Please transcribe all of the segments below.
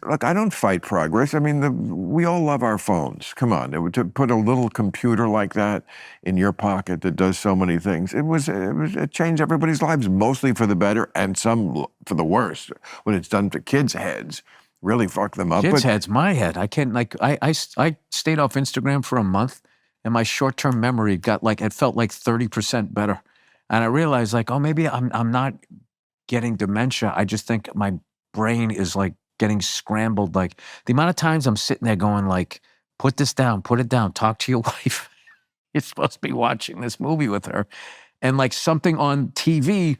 Look, I don't fight progress. I mean, we all love our phones. Come on, to put a little computer like that in your pocket that does so many things, it changed everybody's lives, mostly for the better and some for the worse. When it's done to kids' heads, really fuck them up. Kids' heads, my head. I can't, like, I stayed off Instagram for a month, and my short-term memory got, like, it felt like 30% better. And I realized, like, oh, maybe I'm not getting dementia. I just think my brain is, like, getting scrambled. Like, the amount of times I'm sitting there going, like, put this down, put it down, talk to your wife. You're supposed to be watching this movie with her. And, like, something on TV,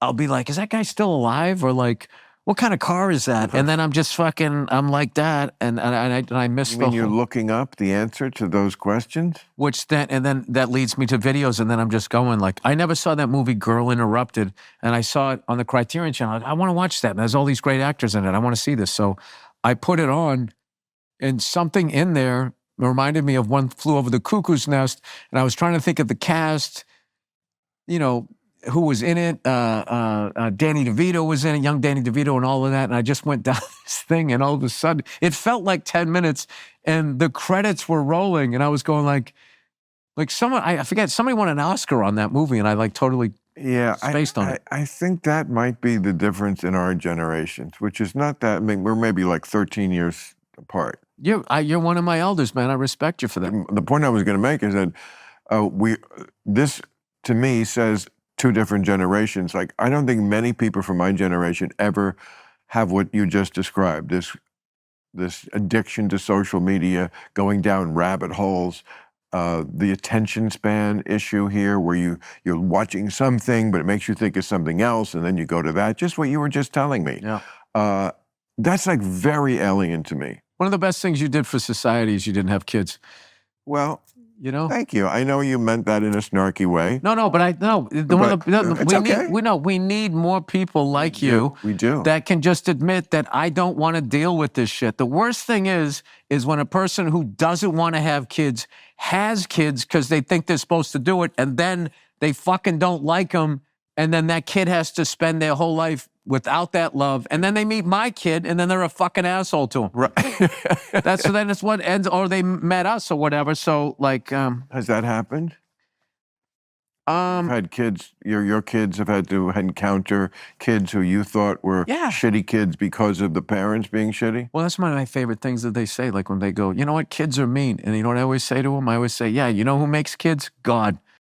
I'll be like, is that guy still alive? Or, like, what kind of car is that? And then I'm just fucking, I'm like that, and I miss You the mean you're whole, looking up the answer to those questions? which then, and then that leads me to videos, and then I'm just going, like, I never saw that movie Girl Interrupted, and I saw it on the Criterion Channel. I want to watch that, and there's all these great actors in it. I want to see this. So I put it on, and something in there reminded me of One Flew Over the Cuckoo's Nest, and I was trying to think of the cast, you know, who was in it. Danny DeVito was in it, young Danny DeVito, and all of that. And I just went down this thing, and all of a sudden, it felt like 10 minutes, and the credits were rolling, and I was going like someone, I forget, somebody won an Oscar on that movie, and I like totally spaced on it. I think that might be the difference in our generations, which is not that. I mean, we're maybe like 13 years apart. You're one of my elders, man. I respect you for that. The point I was going to make is that this to me says two different generations. Like, I don't think many people from my generation ever have what you just described, this addiction to social media, going down rabbit holes, the attention span issue here, where you're watching something, but it makes you think of something else, and then you go to that, just what you were just telling me. Yeah. That's like very alien to me. One of the best things you did for society is you didn't have kids. Well, you know? Thank you. I know you meant that in a snarky way. No, but we need more people like you. We do. That can just admit that I don't want to deal with this shit. The worst thing is when a person who doesn't want to have kids has kids because they think they're supposed to do it, and then they fucking don't like them, and then that kid has to spend their whole life without that love, and then they meet my kid, and then they're a fucking asshole to him. Right. Then it's what ends, or they met us or whatever. So, like, has that happened? You've had kids. Your kids have had to encounter kids who you thought were shitty kids because of the parents being shitty. Well, that's one of my favorite things that they say. Like when they go, you know what, kids are mean, and you know what I always say to them? I always say, yeah, you know who makes kids? God.